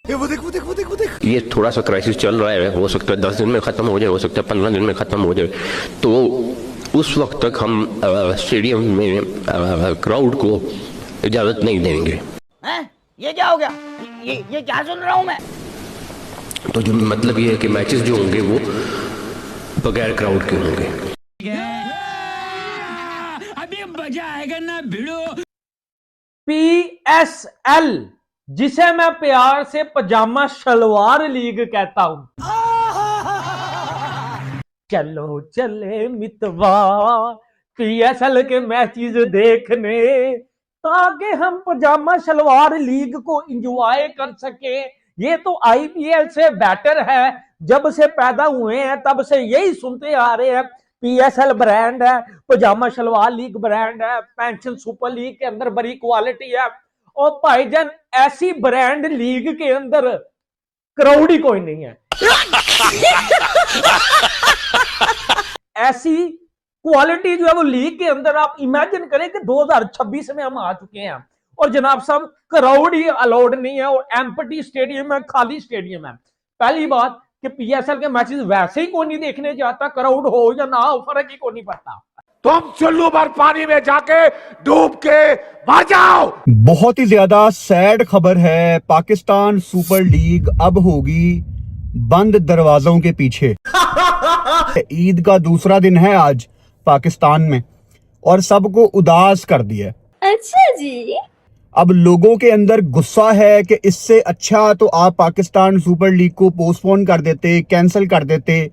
ये थोड़ा सा क्राइसिस चल रहा है, हो सकता है 10 दिन में खत्म हो जाए, हो सकता है 15 दिन में खत्म हो जाए, तो उस वक्त तक हम स्टेडियम में क्राउड को इजाजत नहीं देंगे। हैं? ये क्या हो गया? ये क्या सुन रहा हूँ मैं? तो जो मतलब ये है कि मैचेस जो होंगे वो बगैर क्राउड के होंगे। अभी मजा आएगा ना भिड़ो। PSL, जिसे मैं प्यार से पजामा शलवार लीग कहता हूं। चलो चले मितवा PSL के मैचेस देखने, ताकि हम पजामा शलवार लीग को एंजॉय कर सके। ये तो IPL से बेटर है। जब से पैदा हुए हैं तब से यही सुनते आ रहे हैं। PSL ब्रांड है, पजामा शलवार लीग ब्रांड है, पेंशन सुपर लीग के अंदर बड़ी क्वालिटी है। और भाईजान ऐसी ब्रांड लीग के अंदर क्राउड ही कोई नहीं है। ऐसी क्वालिटी जो है वो लीग के अंदर, आप इमेजिन करें कि 2026 में हम आ चुके हैं और जनाब साहब क्राउड ही अलाउड नहीं है और एम्प्टी स्टेडियम है, खाली स्टेडियम है। पहली बात कि PSL के मैचेस वैसे ही कोई नहीं देखने जाता, क्राउड हो या ना हो फर्क ही कोई नहीं पड़ता। तुम चुल्लू भर पानी में जाके डूब के मर जाओ। बहुत ही ज्यादा सैड खबर है। पाकिस्तान सुपर लीग अब होगी बंद दरवाजों के पीछे। ईद का दूसरा दिन है आज पाकिस्तान में और सबको उदास कर दिया। अच्छा जी। अब लोगों के अंदर गुस्सा है कि इससे अच्छा तो आप पाकिस्तान सुपर लीग को पोस्टपोन कर देते, कैंसिल कर देते।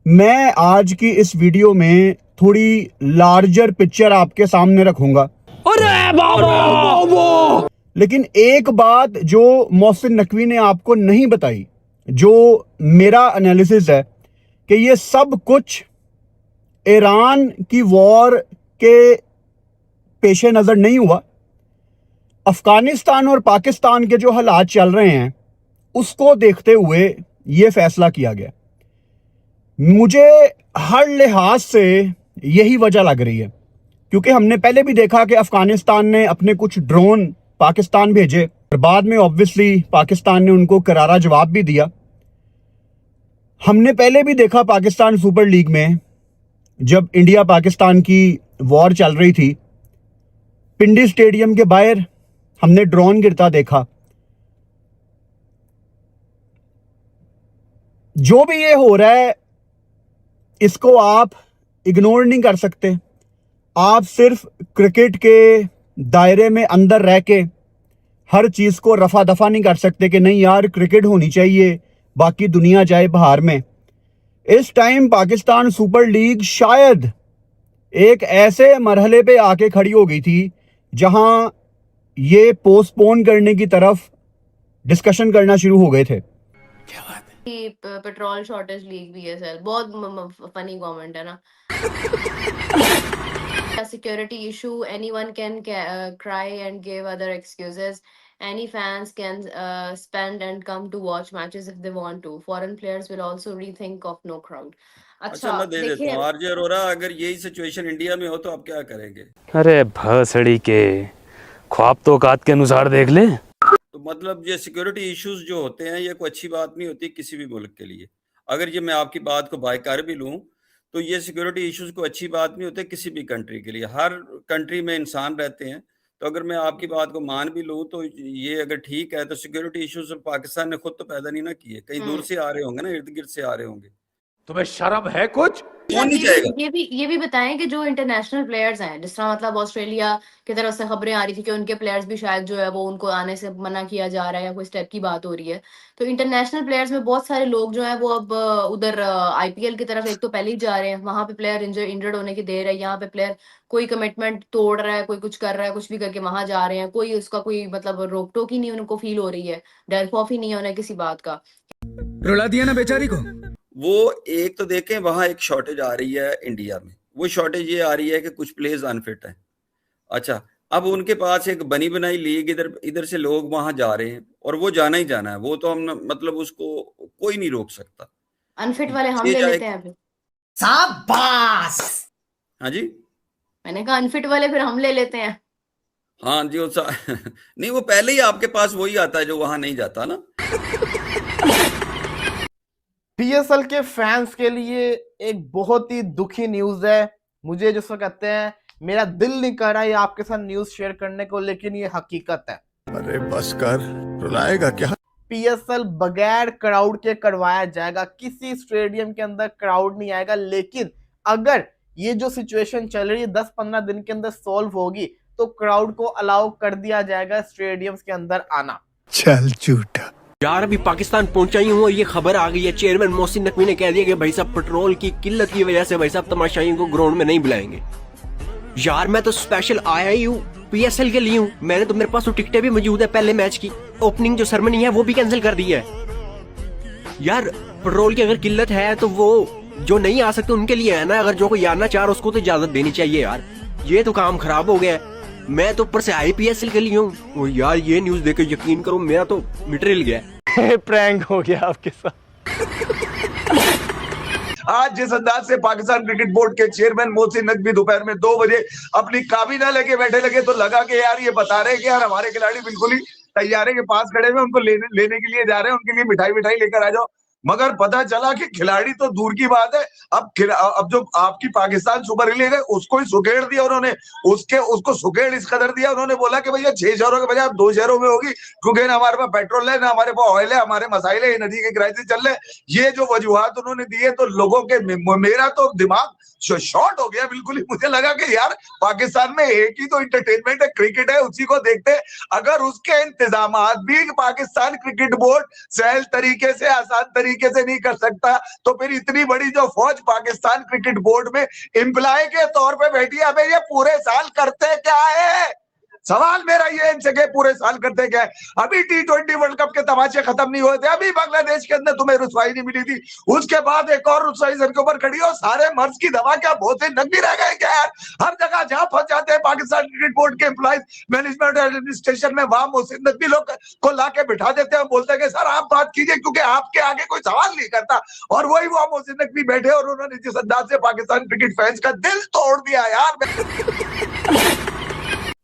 मैं आज की इस वीडियो में थोड़ी लार्जर पिक्चर आपके सामने रखूंगा। अरे बाबा! लेकिन एक बात जो मोहसिन नकवी ने आपको नहीं बताई, जो मेरा एनालिसिस है, कि ये सब कुछ ईरान की वॉर के पेश नजर नहीं हुआ। अफगानिस्तान और पाकिस्तान के जो हालात चल रहे हैं उसको देखते हुए ये फैसला किया गया। मुझे हर लिहाज से यही वजह लग रही है, क्योंकि हमने पहले भी देखा कि अफगानिस्तान ने अपने कुछ ड्रोन पाकिस्तान भेजे और बाद में ऑब्वियसली पाकिस्तान ने उनको करारा जवाब भी दिया। हमने पहले भी देखा पाकिस्तान सुपर लीग में जब इंडिया पाकिस्तान की वॉर चल रही थी, पिंडी स्टेडियम के बाहर हमने ड्रोन गिरता देखा। जो भी ये हो रहा है इसको आप इग्नोर नहीं कर सकते। आप सिर्फ क्रिकेट के दायरे में अंदर रह के हर चीज को रफा दफा नहीं कर सकते कि नहीं यार क्रिकेट होनी चाहिए, बाकी दुनिया जाए बाहर में। इस टाइम पाकिस्तान सुपर लीग शायद एक ऐसे मरहले पे आके खड़ी हो गई थी जहां ये पोस्टपोन करने की तरफ डिस्कशन करना शुरू हो गए थे। पेट्रोल शॉर्टेज लीग भी है सर, बहुत फनी गवर्नमेंट है ना। Security issue, anyone can cry and give other excuses, any fans can spend and come to watch matches if they want to. Foreign players will also rethink of no crowd. अच्छा मैं दे देता हूँ RJ Arora, अगर यही situation India में हो तो आप क्या करेंगे? अरे भसड़ी के ख्वाब तो औकात के अनुसार देख ले। तो मतलब ये सिक्योरिटी इश्यूज जो होते हैं ये कोई अच्छी बात नहीं होती किसी भी मुल्क के लिए। अगर ये मैं आपकी बात को बाय कर भी लूँ तो ये सिक्योरिटी इश्यूज को अच्छी बात नहीं होते किसी भी कंट्री के लिए। हर कंट्री में इंसान रहते हैं, तो अगर मैं आपकी बात को मान भी लूँ तो ये अगर ठीक है तो सिक्योरिटी इश्यूज पाकिस्तान ने खुद तो पैदा नहीं ना किए, कहीं दूर से आ रहे होंगे ना, इर्द गिर्द से आ रहे होंगे। तुम्हें शर्म है कुछ? ये भी बताएं कि जो इंटरनेशनल प्लेयर्स हैं, जिस तरह मतलब ऑस्ट्रेलिया की तरफ से खबरें आ रही थी कि उनके प्लेयर्स भी शायद जो है वो उनको आने से मना किया जा रहा है या कोई स्टेप की बात हो रही है, तो इंटरनेशनल प्लेयर्स में बहुत सारे लोग जो है वो अब उधर IPL की तरफ एक तो पहले ही जा रहे हैं। वहां पे प्लेयर इंजर्ड होने की देर है, यहाँ पे प्लेयर कोई कमिटमेंट तोड़ रहा है, कोई कुछ कर रहा है, कुछ भी करके वहां जा रहे हैं, कोई उसका कोई मतलब रोक टोक ही नहीं उनको फील हो रही है, डर खौफ ही नहीं होना किसी बात का। रुला दिया ना बेचारी को। वो एक तो देखें वहां एक शॉर्टेज आ रही है इंडिया में, वो शॉर्टेज ये आ रही है कि कुछ प्लेयर्स अनफिट हैं। अच्छा, अब उनके पास एक बनी बनाई लीग, इधर से लोग वहां जा रहे हैं और वो जाना ही जाना है, वो तो हम मतलब उसको कोई नहीं रोक सकता। अनफिट वाले हम ले लेते हैं अभी। शाबाश। हाँ जी, मैंने कहा अनफिट वाले फिर हम ले लेते हैं। हाँ जी नहीं, वो पहले ही आपके पास वही आता है जो वहां नहीं जाता ना। पीएसएल के फैंस के लिए एक बहुत ही दुखी न्यूज है। मुझे जिसको कहते हैं, मेरा दिल नहीं कर रहा है आपके साथ न्यूज शेयर करने को, लेकिन ये हकीकत है। अरे बस कर, रुलाएगा क्या? पीएसएल बगैर क्राउड के करवाया जाएगा, किसी स्टेडियम के अंदर क्राउड नहीं आएगा। लेकिन अगर ये जो सिचुएशन चल रही है 10-15 दिन के अंदर सॉल्व होगी तो क्राउड को अलाउ कर दिया जाएगा स्टेडियम्स के अंदर आना। चल झूठा यार, अभी पाकिस्तान पहुंचा ही हूँ और ये खबर आ गई है, चेयरमैन मोहसिन नकवी ने कह दिया कि भाई साहब पेट्रोल की किल्लत की वजह से भाई साहब तमाशाइयों को ग्राउंड में नहीं बुलाएंगे। यार मैं तो स्पेशल आया ही हूँ, पीएसएल के लिए हूँ। मैंने तो, मेरे पास तो टिकटें भी मौजूद है पहले मैच की। ओपनिंग जो सेरेमनी है वो भी कैंसिल कर दी है। यार पेट्रोल की अगर किल्लत है तो वो जो नहीं आ सकते उनके लिए है ना, अगर जो कोई आना चाह रहा उसको तो इजाजत देनी चाहिए। यार ये तो काम खराब हो गया है। मैं तो ऊपर से IPSL के लिए हूँ। यार ये न्यूज देकर यकीन करो मेरा तो मटेरियल गया। प्रैंक हो गया आपके साथ। आज जिस अंदाज से पाकिस्तान क्रिकेट बोर्ड के चेयरमैन मोहसिन नकवी दोपहर में 2 बजे अपनी काबीना लेके बैठे लगे, तो लगा कि यार ये बता रहे हैं कि यार हमारे खिलाड़ी बिल्कुल ही तैयारी के पास खड़े हुए, उनको लेने के लिए जा रहे हैं, उनके लिए मिठाई लेकर आ जाओ। मगर पता चला कि खिलाड़ी तो दूर की बात है, अब जो आपकी पाकिस्तान सुपर लीग है उसको ही सुकेड़ दिया उन्होंने। उसको सुकेड़ इस कदर दिया, उन्होंने बोला कि भैया 6 शहरों के बजाय अब 2 शहरों में होगी, क्योंकि ना हमारे पास पेट्रोल है ना हमारे पास ऑयल है, हमारे मसाइल है, नदी के क्राइसिस चल रहे। ये जो वजूहात उन्होंने दिए तो लोगों के, मेरा तो दिमाग शॉर्ट हो गया बिल्कुल ही। मुझे लगा कि यार पाकिस्तान में एक ही तो इंटरटेनमेंट है, क्रिकेट है, उसी को देखते। अगर उसके इंतजाम भी पाकिस्तान क्रिकेट बोर्ड सहज तरीके से, आसान तरीके से नहीं कर सकता, तो फिर इतनी बड़ी जो फौज पाकिस्तान क्रिकेट बोर्ड में एम्प्लॉय के तौर पे बैठी है, अबे ये पूरे साल करते क्या है? सवाल मेरा ये इनसे कि पूरे साल करते क्या है? अभी T20 वर्ल्ड कप के तमाचे खत्म नहीं हुए थे, अभी बांग्लादेश के अंदर तुम्हें रुसवाई नहीं मिली थी, उसके बाद एक और रुसवाई सर के ऊपर खड़ी हो। सारे मर्ज की दवा क्या बहुत नकदी रह गए क्या यार? हर जगह जहां फंस जाते हैं पाकिस्तान क्रिकेट बोर्ड के एम्प्लॉइज, मैनेजमेंट एडमिनिस्ट्रेशन में, वहां मोहसिन नकवी लोग को ला के बिठा देते हैं, बोलते हैं कि सर आप बात कीजिए क्योंकि आपके आगे कोई सवाल नहीं करता। और वही वो मोहसिन नकवी बैठे और उन्होंने जिस अंदाज से पाकिस्तान क्रिकेट फैंस का दिल तोड़ दिया यार।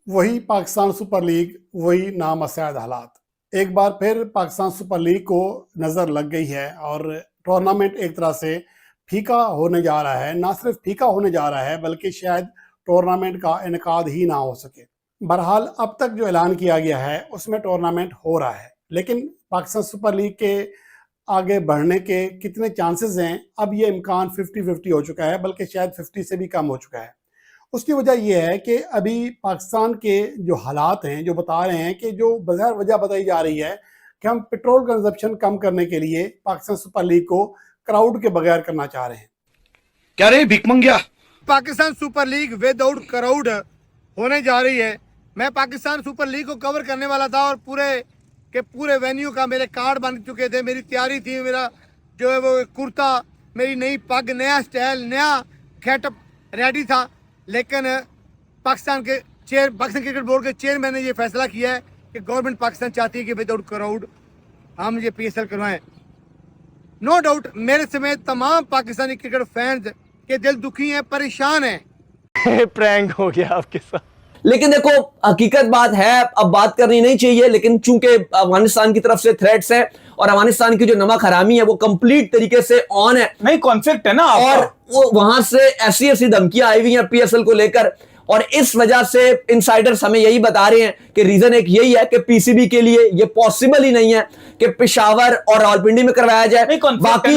वही पाकिस्तान सुपर लीग, वही नामसाद हालात। एक बार फिर पाकिस्तान सुपर लीग को नज़र लग गई है और टूर्नामेंट एक तरह से फीका होने जा रहा है। ना सिर्फ फीका होने जा रहा है बल्कि शायद टूर्नामेंट का इनकाद ही ना हो सके। बहरहाल अब तक जो ऐलान किया गया है उसमें टूर्नामेंट हो रहा है, लेकिन पाकिस्तान सुपर लीग के आगे बढ़ने के कितने चांसेस हैं, अब ये इम्कान 50-50 हो चुका है, बल्कि शायद 50 से भी कम हो चुका है। उसकी वजह यह है कि अभी पाकिस्तान के जो हालात हैं जो बता रहे हैं कि जो बगैर वजह बताई जा रही है कि हम पेट्रोल कंजप्शन कम करने के लिए पाकिस्तान सुपर लीग को क्राउड के बगैर करना चाह रहे हैं। क्या रे भिख मंगिया? Pakistan super league without crowd होने जा रही है। मैं पाकिस्तान सुपर लीग को कवर करने वाला था और पूरे वेन्यू का मेरे कार्ड बन चुके थे, मेरी तैयारी थी, मेरा जो है वो कुर्ता, मेरी नई पग, नया स्टाइल, नया गेटअप रेडी था। लेकिन पाकिस्तान क्रिकेट बोर्ड के चेयरमैन ने ये फैसला किया है कि गवर्नमेंट पाकिस्तान चाहती है कि विदाउट क्राउड हम ये PSL करवाएं। नो डाउट मेरे समेत तमाम पाकिस्तानी क्रिकेट फैंस के दिल दुखी हैं, परेशान हैं। प्रैंक हो गया आपके साथ। लेकिन देखो हकीकत बात है, अब बात करनी नहीं चाहिए, लेकिन चूंकि अफगानिस्तान की तरफ से थ्रेट्स है और अफगानिस्तान की जो नमक हरामी है वो कंप्लीट तरीके से ऑन है, नहीं कॉन्फ्लिक्ट है ना और वो वहां से ऐसी धमकियां आई हुई हैं PSL को लेकर, और इस वजह से इनसाइडर्स हमें यही बता रहे हैं कि रीजन एक यही है कि PCB के लिए ये पॉसिबल ही नहीं है कि पेशावर और रावलपिंडी में करवाया जाए। बाकी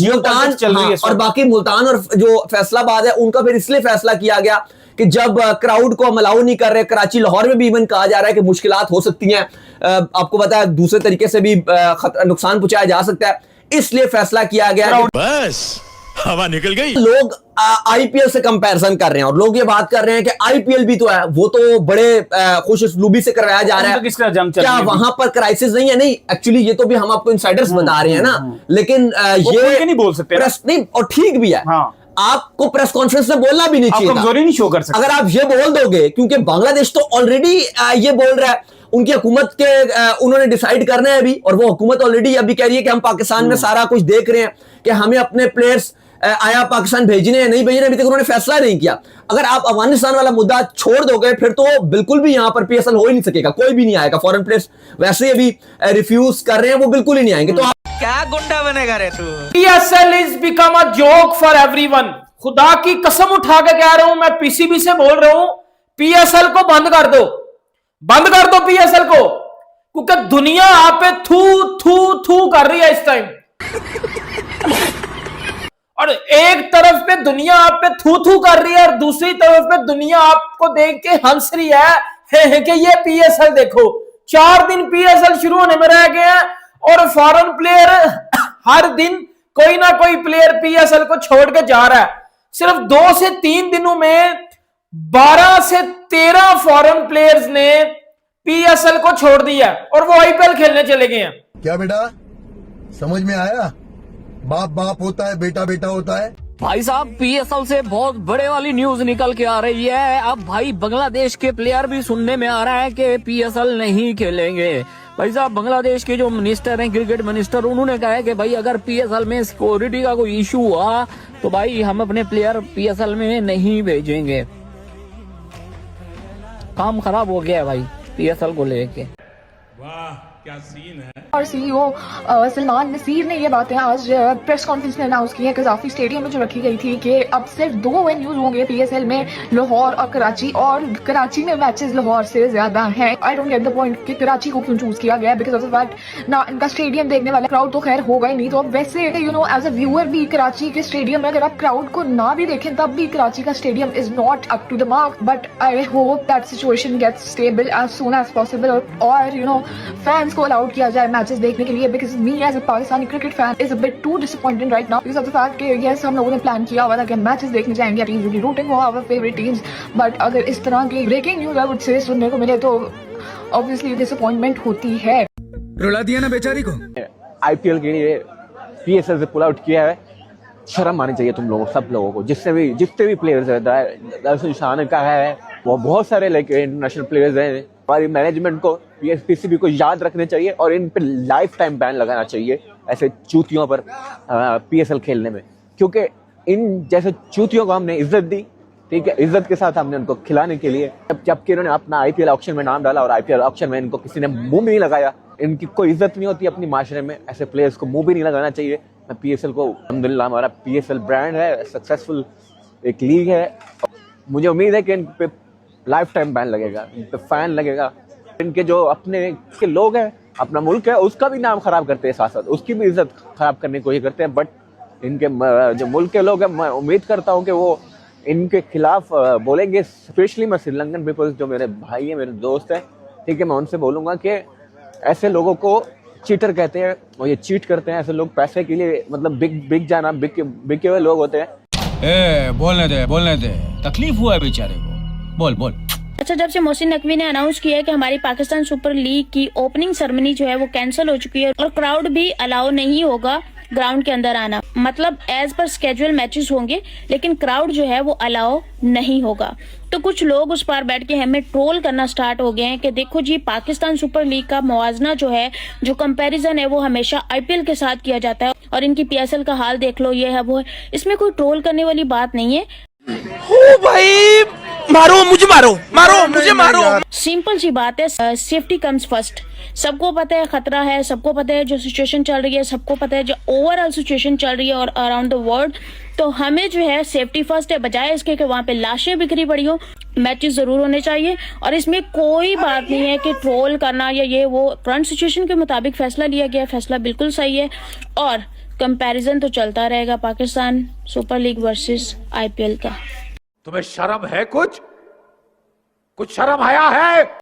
मुल्तान और बाकी मुल्तान और जो फैसलाबाद है उनका फिर इसलिए फैसला किया गया कि जब क्राउड को हम अलाउ नहीं कर रहे, कराची लाहौर में भी इवन कहा जा रहा है कि मुश्किलात हो सकती हैं, आपको पता है दूसरे तरीके से भी नुकसान पहुंचाया जा सकता है, इसलिए फैसला किया गया। बस हवा निकल गई। लोग IPL से कंपैरिजन कर रहे हैं और लोग ये बात कर रहे हैं कि IPL भी तो है, वो तो बड़े खुश उसलूबी से करवाया जा रहा है, क्या वहां पर क्राइसिस नहीं है? नहीं, एक्चुअली ये तो भी हम आपको इनसाइडर्स बता रहे हैं ना, लेकिन ये नहीं बोल सकते नहीं, और ठीक भी है। आपको प्रेस कॉन्फ्रेंस में बोलना भी नहीं चाहिए, कमजोरी नहीं शो कर सकते अगर आप ये बोल दोगे, क्योंकि बांग्लादेश तो ऑलरेडी ये बोल रहा है, उनकी हुकूमत के उन्होंने डिसाइड करना है अभी, और वो हुकूमत ऑलरेडी अभी कह रही है कि हम पाकिस्तान में सारा कुछ देख रहे हैं कि हमें अपने प्लेयर्स आया पाकिस्तान भेजने या नहीं भेजने, अभी तक उन्होंने फैसला नहीं किया। अगर आप अफगानिस्तान वाला मुद्दा छोड़ दोगे फिर तो बिल्कुल भी यहाँ पर पीएसएल हो ही नहीं सकेगा, कोई भी नहीं आएगा। फॉरेन प्लेयर्स वैसे ही अभी रिफ्यूज कर रहे हैं, वो बिल्कुल ही नहीं आएंगे। तो क्या गुंडा बनेगा रे तू? PSL is become a joke for everyone. खुदा की कसम उठा के कह रहा हूं, मैं पीसीबी से बोल रहा हूं, PSL को बंद कर दो, बंद कर दो PSL को, क्योंकि दुनिया आप पे थू थू थू कर रही है इस टाइम। और एक तरफ पे दुनिया आप पे थू थू कर रही है और दूसरी तरफ पे दुनिया आपको देख के हंस रही है कि ये PSL देखो, 4 दिन PSL शुरू होने में रह गए हैं और फॉरेन प्लेयर हर दिन कोई ना कोई प्लेयर PSL को छोड़ के जा रहा है। सिर्फ 2 से 3 दिनों में 12 से 13 फॉरेन प्लेयर्स ने PSL को छोड़ दिया और वो IPL खेलने चले गए हैं। क्या बेटा समझ में आया? बाप बाप होता है, बेटा बेटा होता है। भाई साहब PSL से बहुत बड़े वाली न्यूज निकल के आ रही है। अब भाई बांग्लादेश के प्लेयर भी सुनने में आ रहा है कि PSL नहीं खेलेंगे। भाई साहब बांग्लादेश के जो मिनिस्टर हैं, क्रिकेट मिनिस्टर, उन्होंने कहा है कि भाई अगर PSL में सिक्योरिटी का कोई इशू हुआ तो भाई हम अपने प्लेयर PSL में नहीं भेजेंगे। काम खराब हो गया है भाई PSL को लेके। वाह क्या सीन है। और CEO सलमान नसीर ने ये बातें आज प्रेस कॉन्फ्रेंस में अनाउंस की है कजाफी स्टेडियम में जो रखी गई थी कि अब सिर्फ 2 वेन्यूज होंगे PSL में, लाहौर और कराची, और कराची में मैचेस लाहौर से ज्यादा हैं। I don't get the point कि कराची को क्यों चूज किया गया, बिकॉज ऑफ द फैक्ट ना इनका स्टेडियम देखने वाला क्राउड तो खैर होगा ही नहीं। तो अब वैसे एज अ व्यूअर भी कराची के स्टेडियम में अगर आप क्राउड को ना भी देखें तब भी कराची का stadium is not up to the mark. But I hope that situation gets stable as soon as possible और फैंस को अलाउड किया जाए मैचेस देखने के लिए, because me as a Pakistani cricket fan is a bit too disappointed right now because of the fact कि yes हम लोगों ने प्लान किया हुआ था कि मैचेस देखने जाएंगे, टीम्स की rooting for our favourite teams, but अगर इस तरह की breaking news I would say सुनने को मिले तो ऑब्वियसली डिसअपॉइंटमेंट होती है। रुला दिया ना बेचारी को। IPL के लिए PSL से पुल आउट किया है, शर्म आनी चाहिए तुम लोगों, सब लोगों को, जितने भी प्लेयर्स है, शान का है, वो बहुत सारे लाइक इंटरनेशनल प्लेयर्स हैं। हमारी मैनेजमेंट को PCB को याद रखने चाहिए और इन पे लाइफ टाइम बैन लगाना चाहिए ऐसे चूतियों पर PSL खेलने में, क्योंकि इन जैसे चूतियों को हमने इज्जत दी, ठीक है, इज्जत के साथ हमने उनको खिलाने के लिए, जबकि इन्होंने अपना IPL ऑक्शन में नाम डाला और IPL ऑक्शन में इनको किसी ने मुंह भी नहीं लगाया। इनकी कोई इज्जत नहीं होती अपनी माशरे में, ऐसे प्लेयर्स को मुंह भी नहीं लगाना चाहिए। PSL को अल्हम्दुलिल्लाह हमारा PSL ब्रांड है, सक्सेसफुल एक लीग है, मुझे उम्मीद है कि इन पे लाइफ टाइम बैन लगेगा, इन पे फैन लगेगा। इनके जो अपने के लोग हैं, अपना मुल्क है, उसका भी नाम खराब करते हैं, साथ साथ उसकी भी इज्जत खराब करने की कोशिश करते हैं। बट इनके जो मुल्क के लोग हैं, मैं उम्मीद करता हूँ कि वो इनके खिलाफ बोलेंगे। स्पेशली मैं श्रीलंकन पीपल्स जो मेरे भाई हैं, मेरे दोस्त हैं, ठीक है, मैं उनसे बोलूँगा कि ऐसे लोगों को चीटर कहते हैं और ये चीट करते हैं। ऐसे लोग पैसे के लिए मतलब बिके हुए लोग होते हैं। बोलने दे, तकलीफ हुआ है बेचारे को, बोल। अच्छा, जब से मोहसिन नकवी ने अनाउंस किया है कि हमारी पाकिस्तान सुपर लीग की ओपनिंग सेरेमनी जो है वो कैंसिल हो चुकी है और क्राउड भी अलाउ नहीं होगा ग्राउंड के अंदर आना, मतलब एज पर स्केड्यूल मैचेस होंगे लेकिन क्राउड जो है वो अलाउ नहीं होगा, तो कुछ लोग उस पर बैठ के हमें ट्रोल करना स्टार्ट हो गए हैं कि देखो जी पाकिस्तान सुपर लीग का मुआवजना जो है, जो कंपैरिजन है वो हमेशा IPL के साथ किया जाता है और इनकी PSL का हाल देख लो, ये है वो है। इसमें कोई ट्रोल करने वाली बात नहीं है। ओ भाई मारो मुझे मारो। सिंपल सी बात है, सेफ्टी कम्स फर्स्ट। सबको पता है खतरा है, सबको पता है जो सिचुएशन चल रही है, सबको पता है जो ओवरऑल सिचुएशन चल रही है और अराउंड द वर्ल्ड, तो हमें जो है सेफ्टी फर्स्ट है, बजाय इसके कि वहाँ पे लाशें बिखरी पड़ी हो। मैचेस जरूर होने चाहिए और इसमें कोई बात नहीं है कि ट्रोल करना या ये वो। करंट सिचुएशन के मुताबिक फैसला लिया गया, फैसला बिल्कुल सही है और कंपैरिजन तो चलता रहेगा Pakistan super league versus IPL का। तुम्हें शर्म है? कुछ शर्म आया है?